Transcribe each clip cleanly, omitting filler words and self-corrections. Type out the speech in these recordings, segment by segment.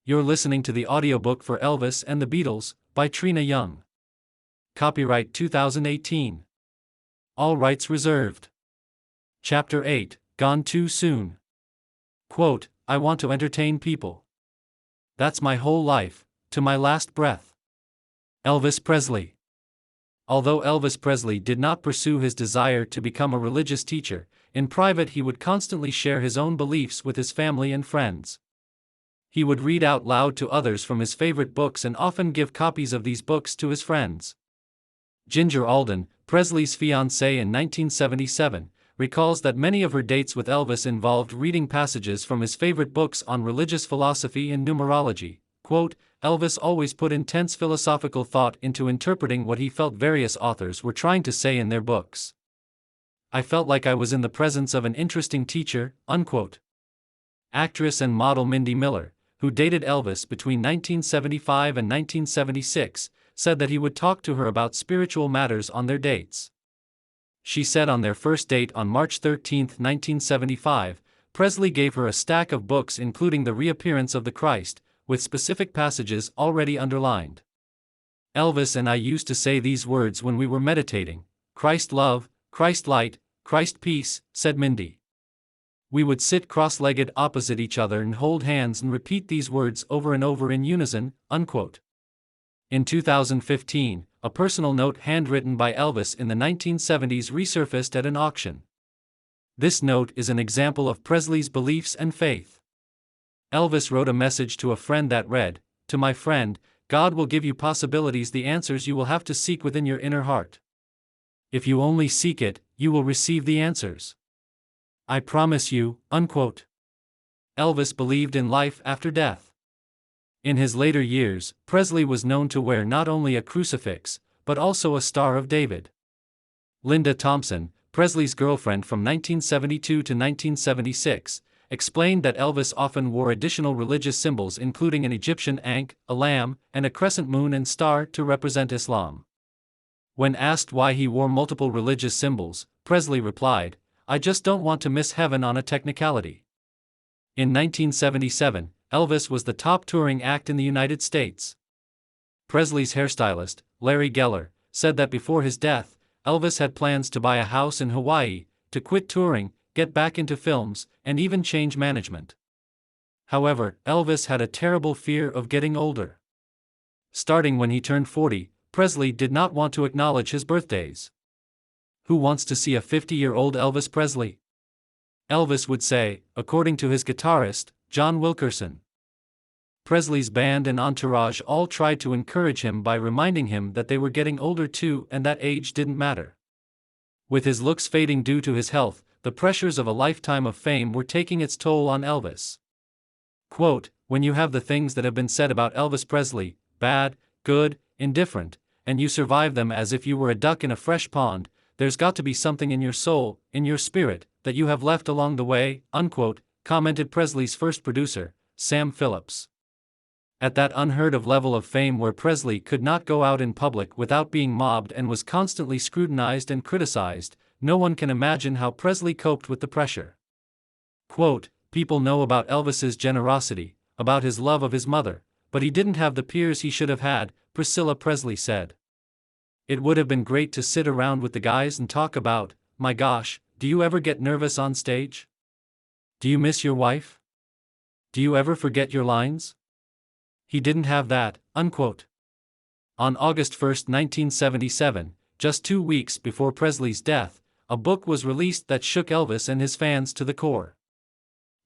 You're listening to the audiobook for Elvis and the Beatles, by Trina Young. Copyright 2018. All rights reserved. Chapter 8, Gone Too Soon. Quote, I want to entertain people. That's my whole life, to my last breath. Elvis Presley. Although Elvis Presley did not pursue his desire to become a religious teacher, in private he would constantly share his own beliefs with his family and friends. He would read out loud to others from his favorite books and often give copies of these books to his friends. Ginger Alden, Presley's fiancée in 1977, recalls that many of her dates with Elvis involved reading passages from his favorite books on religious philosophy and numerology. Quote, Elvis always put intense philosophical thought into interpreting what he felt various authors were trying to say in their books. I felt like I was in the presence of an interesting teacher, unquote. Actress and model Mindy Miller, who dated Elvis between 1975 and 1976, said that he would talk to her about spiritual matters on their dates. She said on their first date on March 13, 1975, Presley gave her a stack of books including The Reappearance of the Christ, with specific passages already underlined. Elvis and I used to say these words when we were meditating, Christ love, Christ light, Christ peace, said Mindy. We would sit cross-legged opposite each other and hold hands and repeat these words over and over in unison, unquote. In 2015, a personal note handwritten by Elvis in the 1970s resurfaced at an auction. This note is an example of Presley's beliefs and faith. Elvis wrote a message to a friend that read, To my friend, God will give you possibilities, the answers you will have to seek within your inner heart. If you only seek it, you will receive the answers. I promise you, unquote. Elvis believed in life after death. In his later years, Presley was known to wear not only a crucifix, but also a Star of David. Linda Thompson, Presley's girlfriend from 1972 to 1976, explained that Elvis often wore additional religious symbols including an Egyptian ankh, a lamb, and a crescent moon and star to represent Islam. When asked why he wore multiple religious symbols, Presley replied, I just don't want to miss heaven on a technicality. In 1977, Elvis was the top touring act in the United States. Presley's hairstylist, Larry Geller, said that before his death, Elvis had plans to buy a house in Hawaii, to quit touring, get back into films, and even change management. However, Elvis had a terrible fear of getting older. Starting when he turned 40, Presley did not want to acknowledge his birthdays. Who wants to see a 50-year-old Elvis Presley? Elvis would say, according to his guitarist, John Wilkerson. Presley's band and entourage all tried to encourage him by reminding him that they were getting older too and that age didn't matter. With his looks fading due to his health, the pressures of a lifetime of fame were taking its toll on Elvis. Quote, when you have the things that have been said about Elvis Presley, bad, good, indifferent, and you survive them as if you were a duck in a fresh pond, there's got to be something in your soul, in your spirit, that you have left along the way, unquote, commented Presley's first producer, Sam Phillips. At that unheard-of level of fame where Presley could not go out in public without being mobbed and was constantly scrutinized and criticized, no one can imagine how Presley coped with the pressure. Quote, people know about Elvis's generosity, about his love of his mother, but he didn't have the peers he should have had, Priscilla Presley said. It would have been great to sit around with the guys and talk about, my gosh, do you ever get nervous on stage? Do you miss your wife? Do you ever forget your lines? He didn't have that, unquote. On August 1, 1977, just 2 weeks before Presley's death, a book was released that shook Elvis and his fans to the core.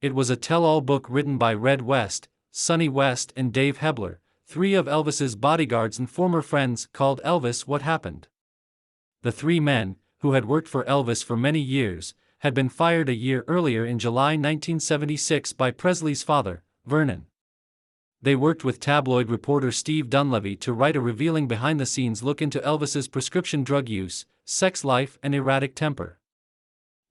It was a tell-all book written by Red West, Sonny West and Dave Hebler, 3 of Elvis's bodyguards and former friends, called Elvis What Happened. The 3 men, who had worked for Elvis for many years, had been fired a year earlier in July 1976 by Presley's father, Vernon. They worked with tabloid reporter Steve Dunleavy to write a revealing behind-the-scenes look into Elvis's prescription drug use, sex life and erratic temper.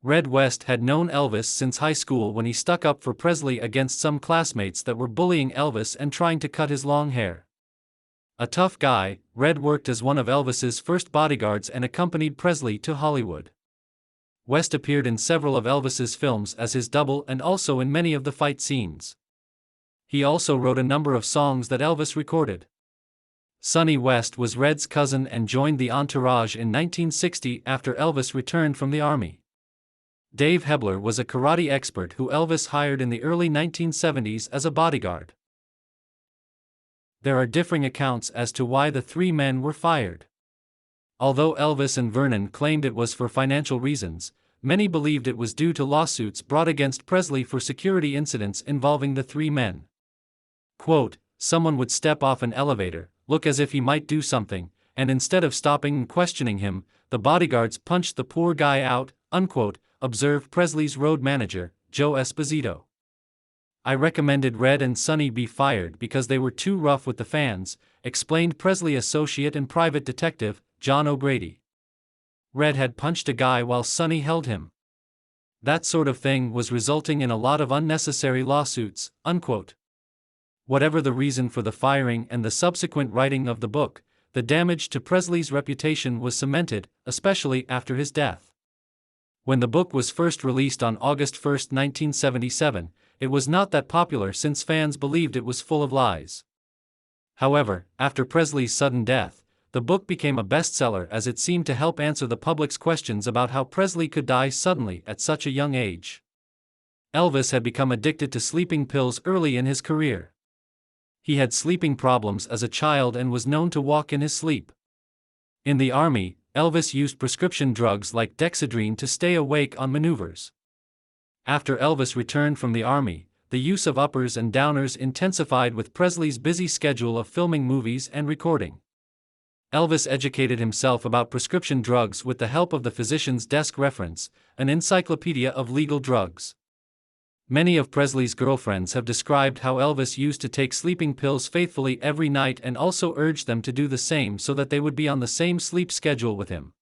Red West had known Elvis since high school when he stuck up for Presley against some classmates that were bullying Elvis and trying to cut his long hair. A tough guy, Red worked as one of Elvis's first bodyguards and accompanied Presley to Hollywood. West appeared in several of Elvis's films as his double and also in many of the fight scenes. He also wrote a number of songs that Elvis recorded. Sonny West was Red's cousin and joined the entourage in 1960 after Elvis returned from the Army. Dave Hebler was a karate expert who Elvis hired in the early 1970s as a bodyguard. There are differing accounts as to why the three men were fired. Although Elvis and Vernon claimed it was for financial reasons, many believed it was due to lawsuits brought against Presley for security incidents involving the three men. Quote, "Someone would step off an elevator, look as if he might do something, and instead of stopping and questioning him, the bodyguards punched the poor guy out," unquote, observed Presley's road manager, Joe Esposito. "I recommended Red and Sonny be fired because they were too rough with the fans," explained Presley associate and private detective, John O'Grady. "Red had punched a guy while Sonny held him. That sort of thing was resulting in a lot of unnecessary lawsuits," unquote. Whatever the reason for the firing and the subsequent writing of the book, the damage to Presley's reputation was cemented, especially after his death. When the book was first released on August 1, 1977, it was not that popular since fans believed it was full of lies. However, after Presley's sudden death, the book became a bestseller as it seemed to help answer the public's questions about how Presley could die suddenly at such a young age. Elvis had become addicted to sleeping pills early in his career. He had sleeping problems as a child and was known to walk in his sleep. In the Army, Elvis used prescription drugs like Dexedrine to stay awake on maneuvers. After Elvis returned from the Army, the use of uppers and downers intensified with Presley's busy schedule of filming movies and recording. Elvis educated himself about prescription drugs with the help of the Physician's Desk Reference, an encyclopedia of legal drugs. Many of Presley's girlfriends have described how Elvis used to take sleeping pills faithfully every night and also urged them to do the same so that they would be on the same sleep schedule with him.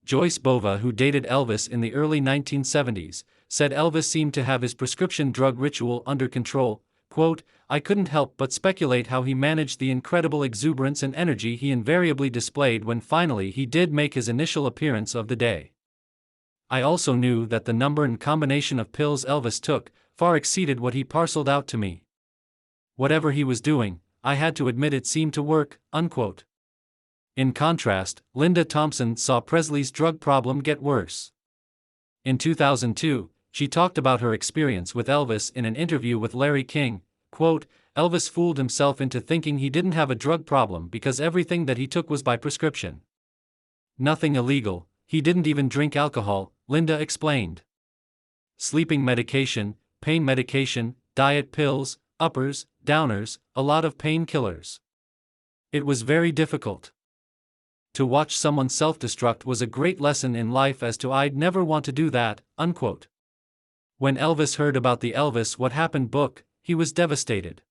Joyce Bova, who dated Elvis in the early 1970s, said Elvis seemed to have his prescription drug ritual under control. Quote, "I couldn't help but speculate how he managed the incredible exuberance and energy he invariably displayed when finally he did make his initial appearance of the day. I also knew that the number and combination of pills Elvis took far exceeded what he parceled out to me. Whatever he was doing, I had to admit it seemed to work," unquote. In contrast, Linda Thompson saw Presley's drug problem get worse. In 2002, she talked about her experience with Elvis in an interview with Larry King. Quote, "Elvis fooled himself into thinking he didn't have a drug problem because everything that he took was by prescription. Nothing illegal, he didn't even drink alcohol," Linda explained. "Sleeping medication, pain medication, diet pills, uppers, downers, a lot of painkillers. It was very difficult. To watch someone self-destruct was a great lesson in life as to I'd never want to do that," unquote. When Elvis heard about the Elvis What Happened book, he was devastated.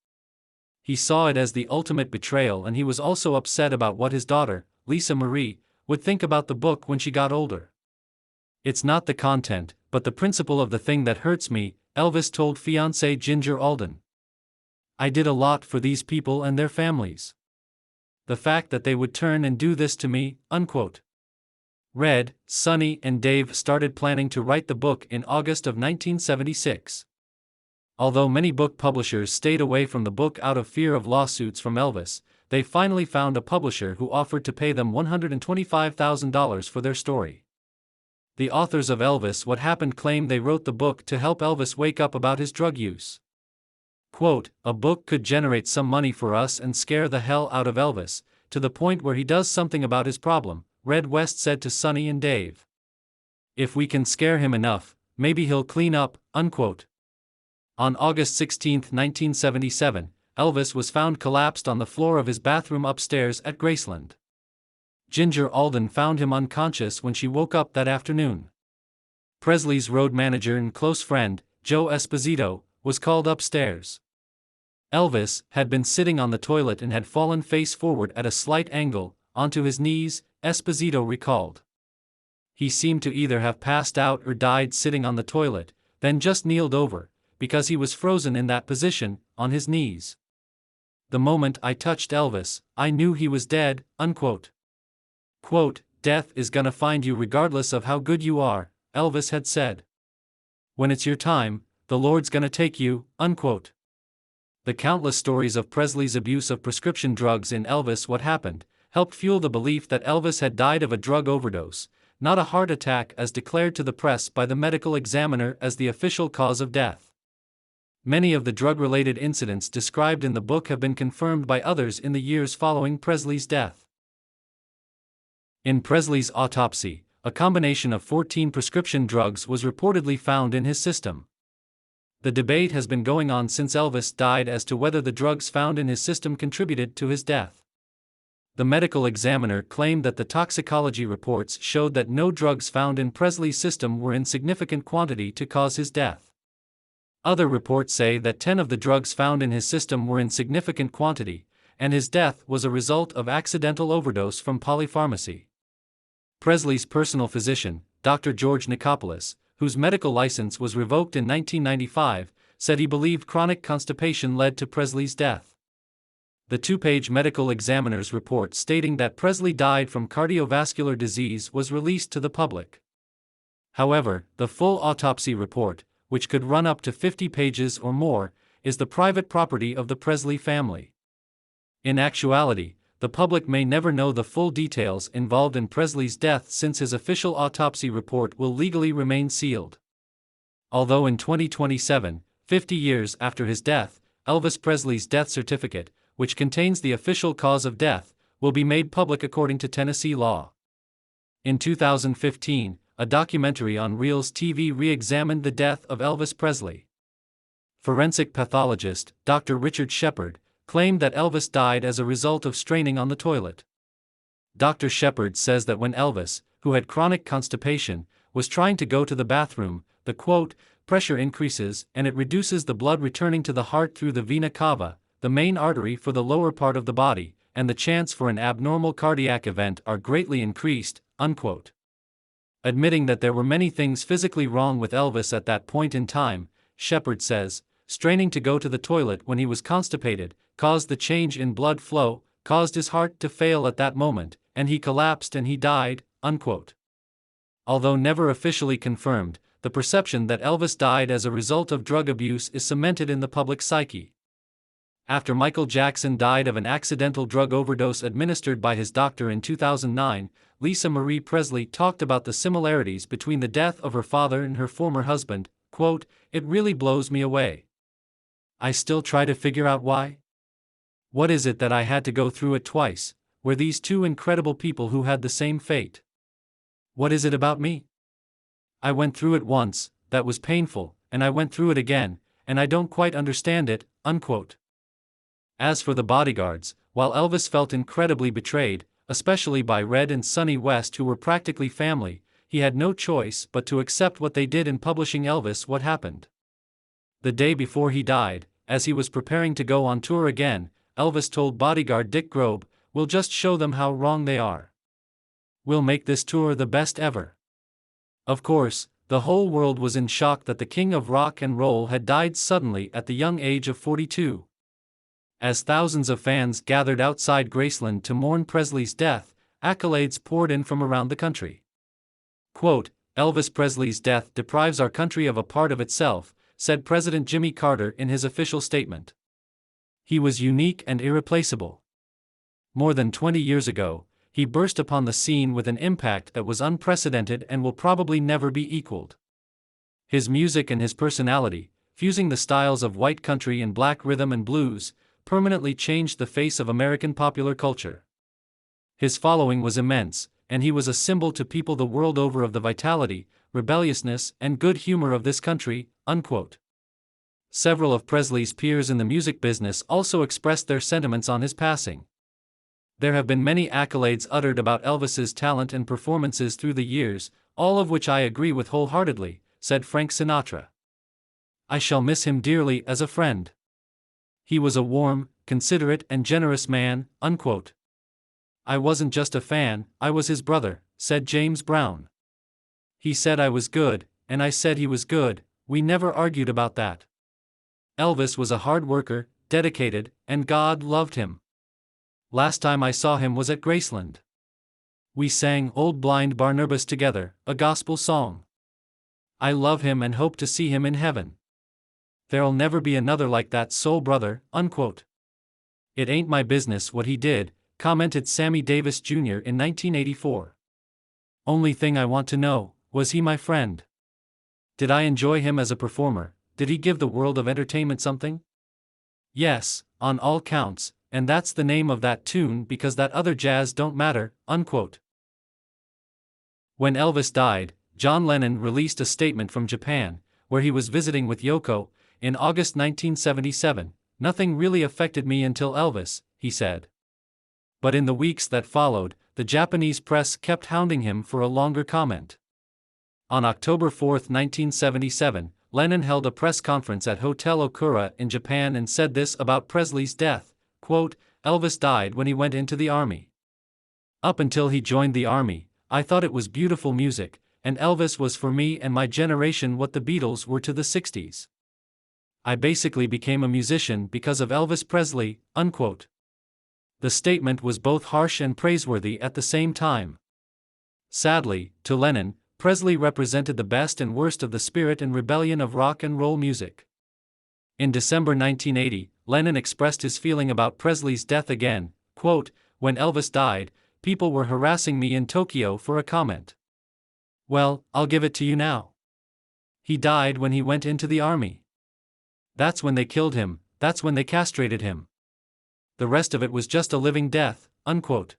He saw it as the ultimate betrayal and he was also upset about what his daughter, Lisa Marie, would think about the book when she got older. "It's not the content, but the principle of the thing that hurts me," Elvis told fiancée Ginger Alden. "I did a lot for these people and their families. The fact that they would turn and do this to me," unquote. Red, Sonny and Dave started planning to write the book in August of 1976. Although many book publishers stayed away from the book out of fear of lawsuits from Elvis, they finally found a publisher who offered to pay them $125,000 for their story. The authors of Elvis What Happened claimed they wrote the book to help Elvis wake up about his drug use. Quote, "A book could generate some money for us and scare the hell out of Elvis, to the point where he does something about his problem," Red West said to Sonny and Dave. "If we can scare him enough, maybe he'll clean up," unquote. On August 16, 1977, Elvis was found collapsed on the floor of his bathroom upstairs at Graceland. Ginger Alden found him unconscious when she woke up that afternoon. Presley's road manager and close friend, Joe Esposito, was called upstairs. Elvis had been sitting on the toilet and had fallen face forward at a slight angle, onto his knees, Esposito recalled. He seemed to either have passed out or died sitting on the toilet, then just kneeled over, because he was frozen in that position, on his knees. "The moment I touched Elvis, I knew he was dead," unquote. Quote, "Death is gonna find you regardless of how good you are," Elvis had said. "When it's your time, the Lord's gonna take you," unquote. The countless stories of Presley's abuse of prescription drugs in Elvis What Happened helped fuel the belief that Elvis had died of a drug overdose, not a heart attack as declared to the press by the medical examiner as the official cause of death. Many of the drug-related incidents described in the book have been confirmed by others in the years following Presley's death. In Presley's autopsy, a combination of 14 prescription drugs was reportedly found in his system. The debate has been going on since Elvis died as to whether the drugs found in his system contributed to his death. The medical examiner claimed that the toxicology reports showed that no drugs found in Presley's system were in significant quantity to cause his death. Other reports say that 10 of the drugs found in his system were in significant quantity, and his death was a result of accidental overdose from polypharmacy. Presley's personal physician, Dr. George Nicopolis, whose medical license was revoked in 1995, said he believed chronic constipation led to Presley's death. The two-page medical examiner's report stating that Presley died from cardiovascular disease was released to the public. However, the full autopsy report, which could run up to 50 pages or more, is the private property of the Presley family. In actuality, the public may never know the full details involved in Presley's death since his official autopsy report will legally remain sealed. Although in 2027, 50 years after his death, Elvis Presley's death certificate, which contains the official cause of death, will be made public according to Tennessee law. In 2015, a documentary on Reelz TV re-examined the death of Elvis Presley. Forensic pathologist Dr. Richard Shepard claimed that Elvis died as a result of straining on the toilet. Dr. Shepard says that when Elvis, who had chronic constipation, was trying to go to the bathroom, the quote, pressure increases and it reduces the blood returning to the heart through the vena cava, the main artery for the lower part of the body, and the chance for an abnormal cardiac event are greatly increased, unquote. Admitting that there were many things physically wrong with Elvis at that point in time, Shepard says, straining to go to the toilet when he was constipated, caused the change in blood flow, caused his heart to fail at that moment, and he collapsed and he died, unquote. Although never officially confirmed, the perception that Elvis died as a result of drug abuse is cemented in the public psyche. After Michael Jackson died of an accidental drug overdose administered by his doctor in 2009, Lisa Marie Presley talked about the similarities between the death of her father and her former husband, quote, "It really blows me away. I still try to figure out why. What is it that I had to go through it twice, were these two incredible people who had the same fate? What is it about me? I went through it once, that was painful, and I went through it again, and I don't quite understand it," unquote. As for the bodyguards, while Elvis felt incredibly betrayed, especially by Red and Sonny West who were practically family, he had no choice but to accept what they did in publishing Elvis What Happened. The day before he died, as he was preparing to go on tour again, Elvis told bodyguard Dick Grobe, "We'll just show them how wrong they are. We'll make this tour the best ever." Of course, the whole world was in shock that the king of rock and roll had died suddenly at the young age of 42. As thousands of fans gathered outside Graceland to mourn Presley's death, accolades poured in from around the country. Quote, "Elvis Presley's death deprives our country of a part of itself," said President Jimmy Carter in his official statement. "He was unique and irreplaceable. More than 20 years ago, he burst upon the scene with an impact that was unprecedented and will probably never be equaled. His music and his personality, fusing the styles of white country and black rhythm and blues, permanently changed the face of American popular culture. His following was immense, and he was a symbol to people the world over of the vitality, rebelliousness, and good humor of this country," unquote. Several of Presley's peers in the music business also expressed their sentiments on his passing. "There have been many accolades uttered about Elvis's talent and performances through the years, all of which I agree with wholeheartedly," said Frank Sinatra. "I shall miss him dearly as a friend. He was a warm, considerate and generous man," unquote. "I wasn't just a fan, I was his brother," said James Brown. "He said I was good, and I said he was good, we never argued about that. Elvis was a hard worker, dedicated, and God loved him. Last time I saw him was at Graceland. We sang Old Blind Barnabas together, a gospel song. I love him and hope to see him in heaven." There'll never be another like that soul brother, unquote. It ain't my business what he did, commented Sammy Davis Jr. in 1984. Only thing I want to know, was he my friend? Did I enjoy him as a performer? Did he give the world of entertainment something? Yes, on all counts, and that's the name of that tune because that other jazz don't matter, unquote. When Elvis died, John Lennon released a statement from Japan, where he was visiting with Yoko, in August 1977. Nothing really affected me until Elvis, he said. But in the weeks that followed, the Japanese press kept hounding him for a longer comment. On October 4, 1977, Lennon held a press conference at Hotel Okura in Japan and said this about Presley's death, quote, "Elvis died when he went into the army. Up until he joined the army, I thought it was beautiful music, and Elvis was for me and my generation what the Beatles were to the 60s. I basically became a musician because of Elvis Presley," unquote. The statement was both harsh and praiseworthy at the same time. Sadly, to Lennon, Presley represented the best and worst of the spirit and rebellion of rock and roll music. In December 1980, Lennon expressed his feeling about Presley's death again, quote, "When Elvis died, people were harassing me in Tokyo for a comment. Well, I'll give it to you now. He died when he went into the army. That's when they killed him, that's when they castrated him. The rest of it was just a living death," unquote.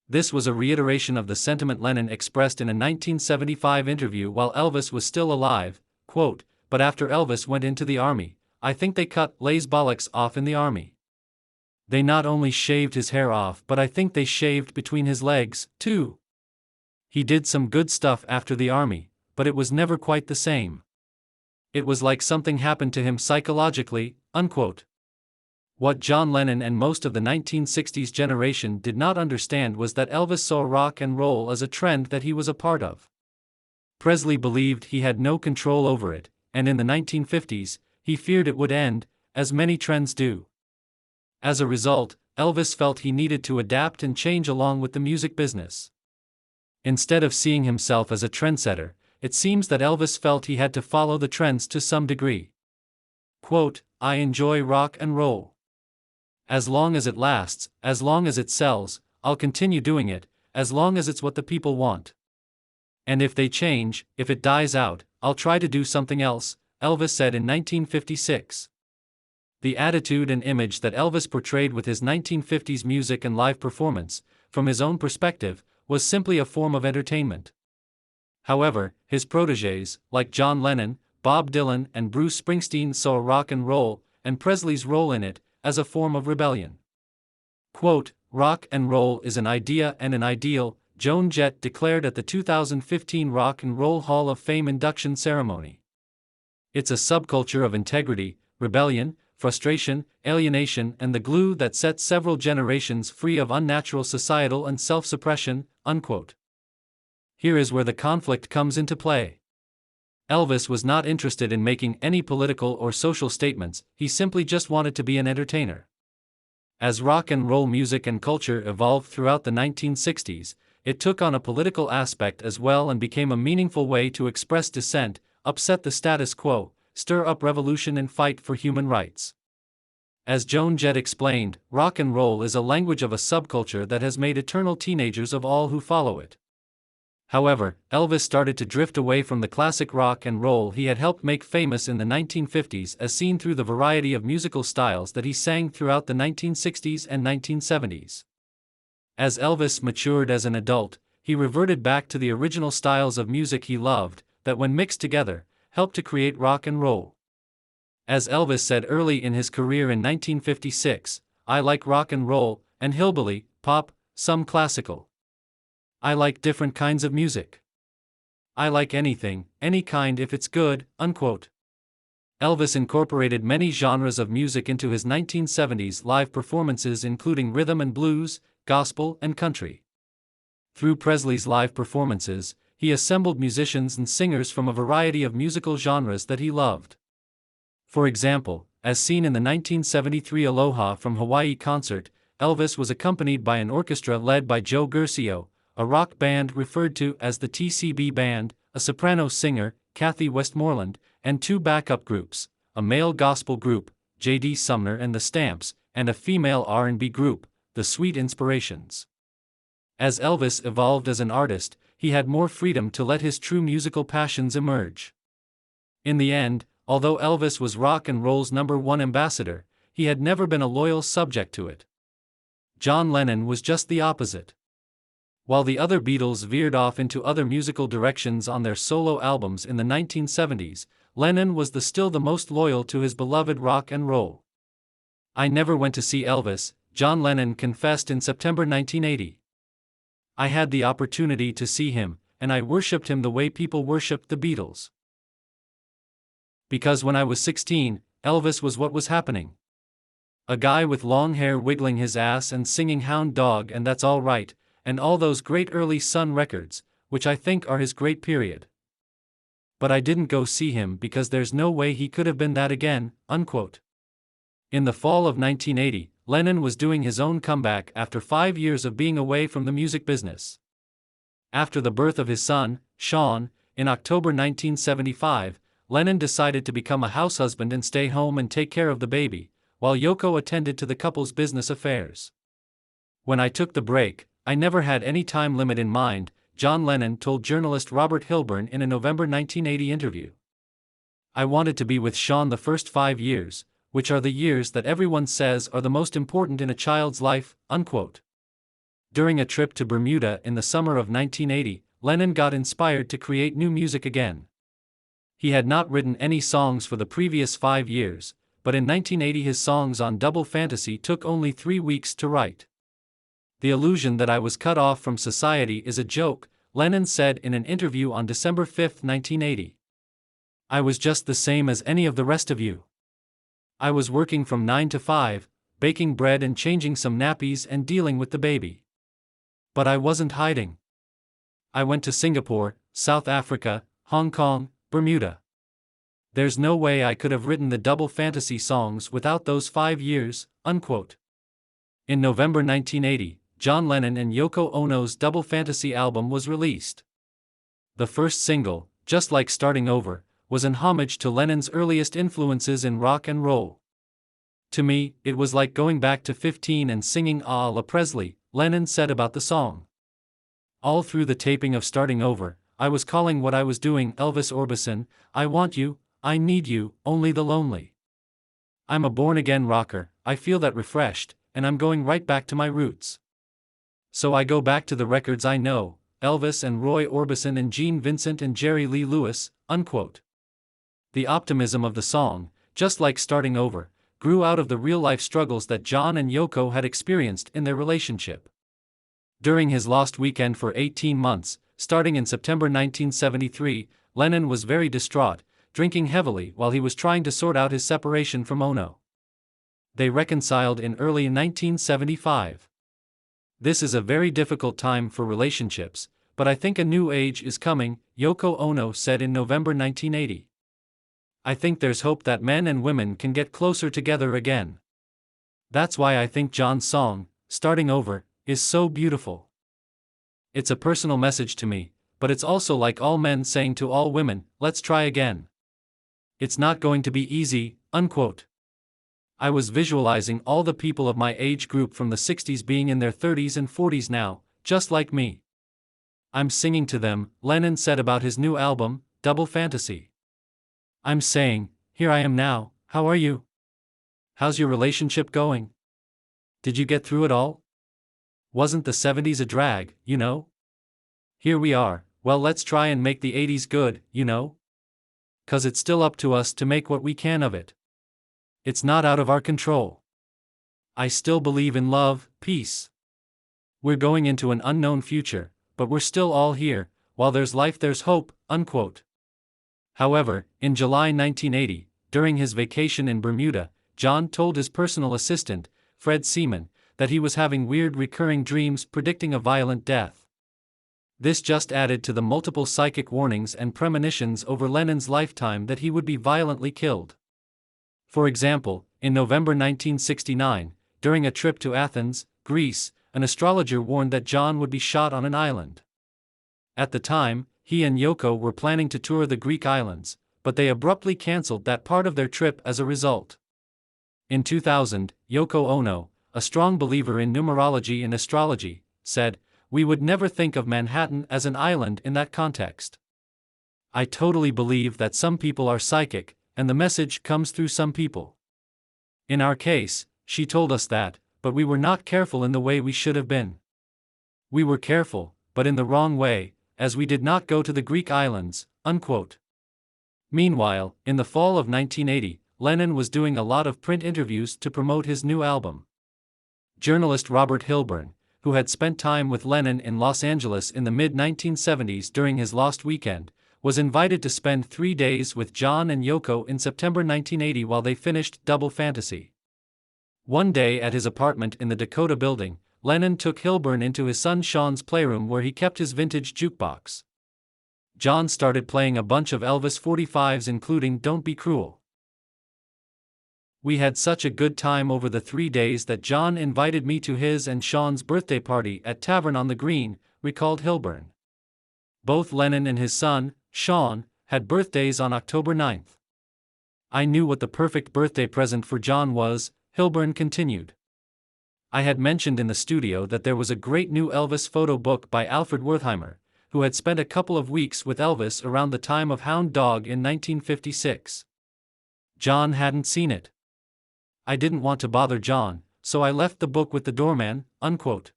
This was a reiteration of the sentiment Lennon expressed in a 1975 interview while Elvis was still alive, quote, "But after Elvis went into the army, I think they cut Les bollocks off in the army. They not only shaved his hair off but I think they shaved between his legs, too. He did some good stuff after the army, but it was never quite the same. It was like something happened to him psychologically," unquote. What John Lennon and most of the 1960s generation did not understand was that Elvis saw rock and roll as a trend that he was a part of. Presley believed he had no control over it, and in the 1950s, he feared it would end, as many trends do. As a result, Elvis felt he needed to adapt and change along with the music business. Instead of seeing himself as a trendsetter, it seems that Elvis felt he had to follow the trends to some degree. Quote, "I enjoy rock and roll. As long as it lasts, as long as it sells, I'll continue doing it, as long as it's what the people want. And if they change, if it dies out, I'll try to do something else," Elvis said in 1956. The attitude and image that Elvis portrayed with his 1950s music and live performance, from his own perspective, was simply a form of entertainment. However, his protégés, like John Lennon, Bob Dylan and Bruce Springsteen saw rock and roll, and Presley's role in it, as a form of rebellion. Quote, "Rock and roll is an idea and an ideal," Joan Jett declared at the 2015 Rock and Roll Hall of Fame induction ceremony. "It's a subculture of integrity, rebellion, frustration, alienation and the glue that set several generations free of unnatural societal and self-suppression," unquote. Here is where the conflict comes into play. Elvis was not interested in making any political or social statements, he simply just wanted to be an entertainer. As rock and roll music and culture evolved throughout the 1960s, it took on a political aspect as well and became a meaningful way to express dissent, upset the status quo, stir up revolution and fight for human rights. As Joan Jett explained, rock and roll is a language of a subculture that has made eternal teenagers of all who follow it. However, Elvis started to drift away from the classic rock and roll he had helped make famous in the 1950s as seen through the variety of musical styles that he sang throughout the 1960s and 1970s. As Elvis matured as an adult, he reverted back to the original styles of music he loved, that when mixed together, helped to create rock and roll. As Elvis said early in his career in 1956, "I like rock and roll, and hillbilly, pop, some classical. I like different kinds of music. I like anything, any kind if it's good," unquote. Elvis incorporated many genres of music into his 1970s live performances including rhythm and blues, gospel and country. Through Presley's live performances, he assembled musicians and singers from a variety of musical genres that he loved. For example, as seen in the 1973 Aloha from Hawaii concert, Elvis was accompanied by an orchestra led by Joe Guercio, a rock band referred to as the TCB Band, a soprano singer, Kathy Westmoreland, and two backup groups, a male gospel group, J.D. Sumner and the Stamps, and a female R&B group, the Sweet Inspirations. As Elvis evolved as an artist, he had more freedom to let his true musical passions emerge. In the end, although Elvis was rock and roll's #1 ambassador, he had never been a loyal subject to it. John Lennon was just the opposite. While the other Beatles veered off into other musical directions on their solo albums in the 1970s, Lennon was still the most loyal to his beloved rock and roll. "I never went to see Elvis," John Lennon confessed in September 1980. "I had the opportunity to see him, and I worshipped him the way people worshipped the Beatles. Because when I was 16, Elvis was what was happening. A guy with long hair wiggling his ass and singing Hound Dog and That's All Right, and all those great early Sun records, which I think are his great period. But I didn't go see him because there's no way he could have been that again." Unquote. In the fall of 1980, Lennon was doing his own comeback after 5 years of being away from the music business. After the birth of his son, Sean, in October 1975, Lennon decided to become a house husband and stay home and take care of the baby, while Yoko attended to the couple's business affairs. "When I took the break, I never had any time limit in mind," John Lennon told journalist Robert Hilburn in a November 1980 interview. "I wanted to be with Sean the first 5 years, which are the years that everyone says are the most important in a child's life." Unquote. During a trip to Bermuda in the summer of 1980, Lennon got inspired to create new music again. He had not written any songs for the previous 5 years, but in 1980 his songs on Double Fantasy took only 3 weeks to write. "The illusion that I was cut off from society is a joke," Lennon said in an interview on December 5, 1980. "I was just the same as any of the rest of you. I was working from 9 to 5, baking bread and changing some nappies and dealing with the baby. But I wasn't hiding. I went to Singapore, South Africa, Hong Kong, Bermuda. There's no way I could have written the Double Fantasy songs without those 5 years." Unquote. In November 1980, John Lennon and Yoko Ono's Double Fantasy album was released. The first single, Just Like Starting Over, was an homage to Lennon's earliest influences in rock and roll. "To me, it was like going back to 15 and singing a la Presley," Lennon said about the song. "All through the taping of Starting Over, I was calling what I was doing Elvis Orbison, I want you, I need you, only the lonely. I'm a born-again rocker, I feel that refreshed, and I'm going right back to my roots. So I go back to the records I know, Elvis and Roy Orbison and Gene Vincent and Jerry Lee Lewis." Unquote. The optimism of the song, Just Like Starting Over, grew out of the real-life struggles that John and Yoko had experienced in their relationship. During his lost weekend for 18 months, starting in September 1973, Lennon was very distraught, drinking heavily while he was trying to sort out his separation from Ono. They reconciled in early 1975. "This is a very difficult time for relationships, but I think a new age is coming," Yoko Ono said in November 1980. "I think there's hope that men and women can get closer together again. That's why I think John's song, Starting Over, is so beautiful. It's a personal message to me, but it's also like all men saying to all women, let's try again. It's not going to be easy." Unquote. "I was visualizing all the people of my age group from the 60s being in their 30s and 40s now, just like me. I'm singing to them," Lennon said about his new album, Double Fantasy. "I'm saying, here I am now, how are you? How's your relationship going? Did you get through it all? Wasn't the 70s a drag, you know? Here we are, well let's try and make the 80s good, you know? 'Cause it's still up to us to make what we can of it. It's not out of our control. I still believe in love, peace. We're going into an unknown future, but we're still all here, while there's life there's hope." Unquote. However, in July 1980, during his vacation in Bermuda, John told his personal assistant, Fred Seaman, that he was having weird recurring dreams predicting a violent death. This just added to the multiple psychic warnings and premonitions over Lennon's lifetime that he would be violently killed. For example, in November 1969, during a trip to Athens, Greece, an astrologer warned that John would be shot on an island. At the time, he and Yoko were planning to tour the Greek islands, but they abruptly cancelled that part of their trip as a result. In 2000, Yoko Ono, a strong believer in numerology and astrology, said, "We would never think of Manhattan as an island in that context. I totally believe that some people are psychic, and the message comes through some people. In our case, she told us that, but we were not careful in the way we should have been. We were careful, but in the wrong way, as we did not go to the Greek islands." Unquote. Meanwhile, in the fall of 1980, Lennon was doing a lot of print interviews to promote his new album. Journalist Robert Hilburn, who had spent time with Lennon in Los Angeles in the mid-1970s during his Lost Weekend, was invited to spend 3 days with John and Yoko in September 1980 while they finished Double Fantasy. One day at his apartment in the Dakota Building, Lennon took Hilburn into his son Sean's playroom where he kept his vintage jukebox. John started playing a bunch of Elvis 45s including Don't Be Cruel. "We had such a good time over the 3 days that John invited me to his and Sean's birthday party at Tavern on the Green," recalled Hilburn. Both Lennon and his son, Sean, had birthdays on October 9th. "I knew what the perfect birthday present for John was," Hilburn continued. "I had mentioned in the studio that there was a great new Elvis photo book by Alfred Wertheimer, who had spent a couple of weeks with Elvis around the time of Hound Dog in 1956. John hadn't seen it. I didn't want to bother John, so I left the book with the doorman." Unquote.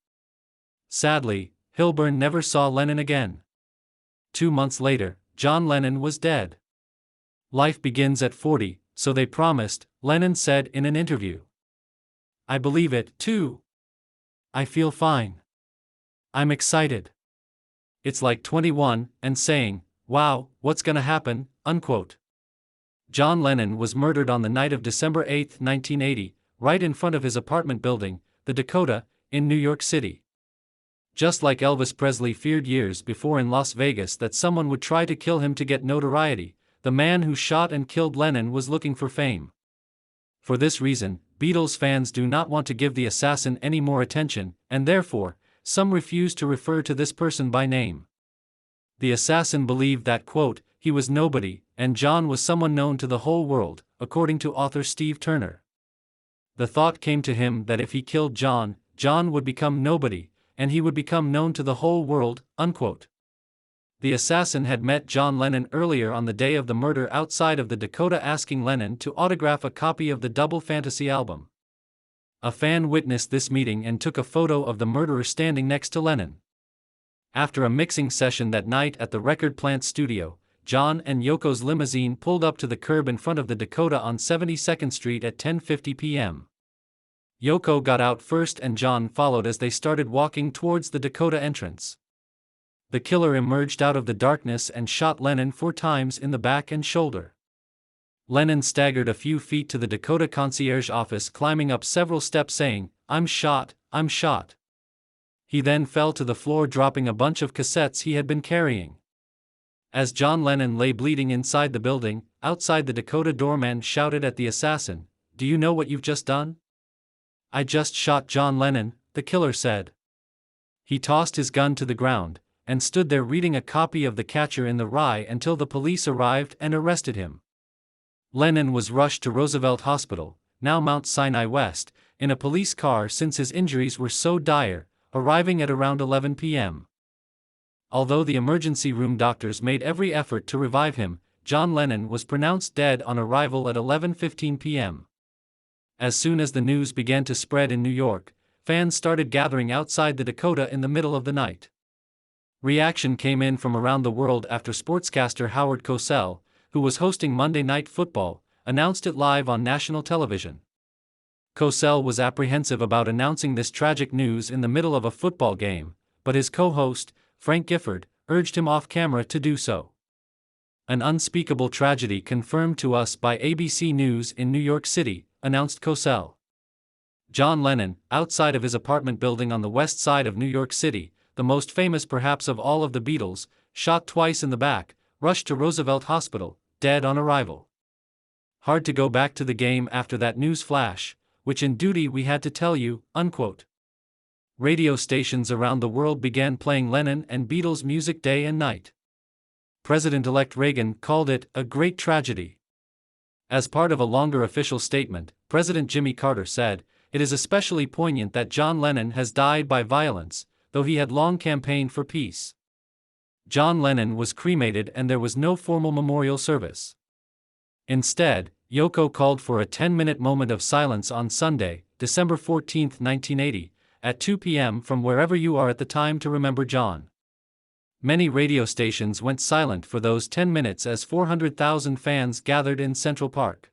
Sadly, Hilburn never saw Lennon again. 2 months later, John Lennon was dead. "Life begins at 40, so they promised," Lennon said in an interview. "I believe it, too. I feel fine. I'm excited. It's like 21 and saying, 'Wow, what's gonna happen?'" Unquote. John Lennon was murdered on the night of December 8, 1980, right in front of his apartment building, the Dakota, in New York City. Just like Elvis Presley feared years before in Las Vegas that someone would try to kill him to get notoriety, the man who shot and killed Lennon was looking for fame. For this reason, Beatles fans do not want to give the assassin any more attention, and therefore, some refuse to refer to this person by name. The assassin believed that, quote, "he was nobody, and John was someone known to the whole world," according to author Steve Turner. The thought came to him that if he killed John, John would become nobody, and he would become known to the whole world. Unquote. The assassin had met John Lennon earlier on the day of the murder outside of the Dakota asking Lennon to autograph a copy of the Double Fantasy album. A fan witnessed this meeting and took a photo of the murderer standing next to Lennon. After a mixing session that night at the record plant studio, John and Yoko's limousine pulled up to the curb in front of the Dakota on 72nd Street at 10:50 p.m. Yoko got out first and John followed as they started walking towards the Dakota entrance. The killer emerged out of the darkness and shot Lennon 4 times in the back and shoulder. Lennon staggered a few feet to the Dakota concierge office, climbing up several steps saying, I'm shot. He then fell to the floor, dropping a bunch of cassettes he had been carrying. As John Lennon lay bleeding inside the building, outside the Dakota doorman shouted at the assassin, "Do you know what you've just done?" "I just shot John Lennon," the killer said. He tossed his gun to the ground, and stood there reading a copy of The Catcher in the Rye until the police arrived and arrested him. Lennon was rushed to Roosevelt Hospital, now Mount Sinai West, in a police car since his injuries were so dire, arriving at around 11 p.m. Although the emergency room doctors made every effort to revive him, John Lennon was pronounced dead on arrival at 11:15 p.m. As soon as the news began to spread in New York, fans started gathering outside the Dakota in the middle of the night. Reaction came in from around the world after sportscaster Howard Cosell, who was hosting Monday Night Football, announced it live on national television. Cosell was apprehensive about announcing this tragic news in the middle of a football game, but his co-host, Frank Gifford, urged him off camera to do so. "An unspeakable tragedy confirmed to us by ABC News in New York City," announced Cosell. John Lennon, outside of his apartment building on the west side of New York City, the most famous perhaps of all of the Beatles, shot twice in the back, rushed to Roosevelt Hospital, dead on arrival. "Hard to go back to the game after that news flash, which in duty we had to tell you," unquote. Radio stations around the world began playing Lennon and Beatles music day and night. President-elect Reagan called it a great tragedy. As part of a longer official statement, President Jimmy Carter said, "It is especially poignant that John Lennon has died by violence, though he had long campaigned for peace." John Lennon was cremated and there was no formal memorial service. Instead, Yoko called for a 10-minute moment of silence on Sunday, December 14, 1980, at 2 p.m. from wherever you are at the time to remember John. Many radio stations went silent for those 10 minutes as 400,000 fans gathered in Central Park.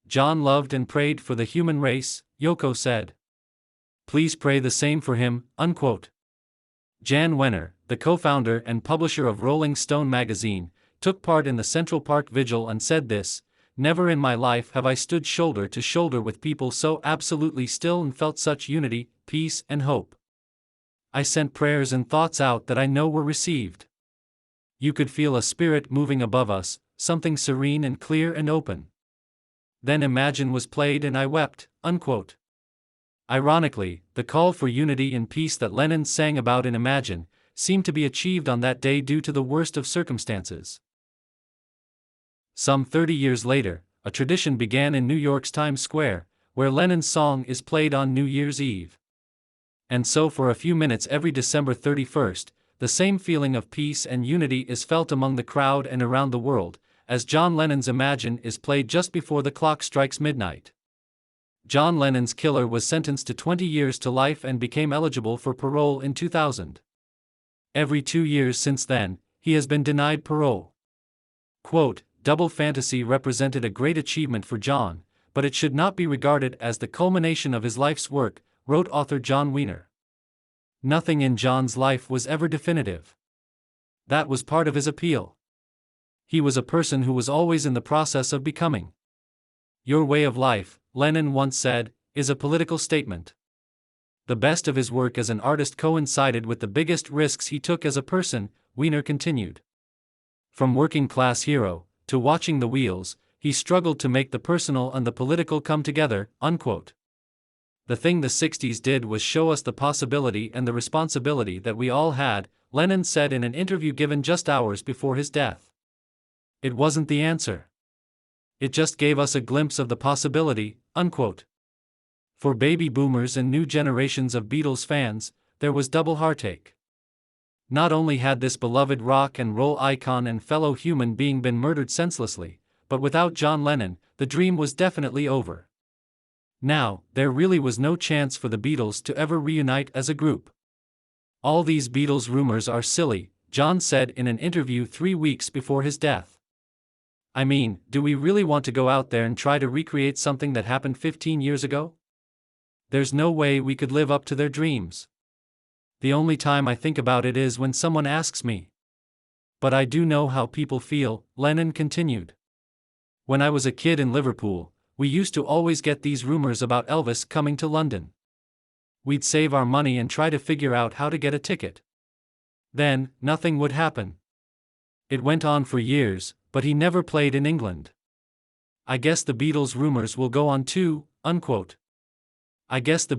"John loved and prayed for the human race," Yoko said. "Please pray the same for him," unquote. Jan Wenner, the co-founder and publisher of Rolling Stone magazine, took part in the Central Park vigil and said this, "Never in my life have I stood shoulder to shoulder with people so absolutely still and felt such unity, peace and hope. I sent prayers and thoughts out that I know were received. You could feel a spirit moving above us, something serene and clear and open. Then Imagine was played and I wept," unquote. Ironically, the call for unity and peace that Lennon sang about in Imagine seemed to be achieved on that day due to the worst of circumstances. Some 30 years later, a tradition began in New York's Times Square, where Lennon's song is played on New Year's Eve. And so for a few minutes every December 31st, the same feeling of peace and unity is felt among the crowd and around the world, as John Lennon's Imagine is played just before the clock strikes midnight. John Lennon's killer was sentenced to 20 years to life and became eligible for parole in 2000. Every 2 years since then, he has been denied parole. Quote, "Double Fantasy represented a great achievement for John, but it should not be regarded as the culmination of his life's work," wrote author John Wiener. Nothing in John's life was ever definitive. That was part of his appeal. He was a person who was always in the process of becoming. "Your way of life," Lennon once said, "is a political statement." The best of his work as an artist coincided with the biggest risks he took as a person, Wiener continued. From working-class hero, to watching the wheels, he struggled to make the personal and the political come together, unquote. "The thing the 60s did was show us the possibility and the responsibility that we all had," Lennon said in an interview given just hours before his death. "It wasn't the answer. It just gave us a glimpse of the possibility," unquote. For baby boomers and new generations of Beatles fans, there was double heartache. Not only had this beloved rock and roll icon and fellow human being been murdered senselessly, but without John Lennon, the dream was definitely over. Now, there really was no chance for the Beatles to ever reunite as a group. "All these Beatles rumors are silly," John said in an interview 3 weeks before his death. "I mean, do we really want to go out there and try to recreate something that happened 15 years ago? There's no way we could live up to their dreams. The only time I think about it is when someone asks me. But I do know how people feel," Lennon continued. "When I was a kid in Liverpool, we used to always get these rumors about Elvis coming to London. We'd save our money and try to figure out how to get a ticket. Then, nothing would happen. It went on for years, but he never played in England. I guess the Beatles rumors will go on too," unquote. I guess the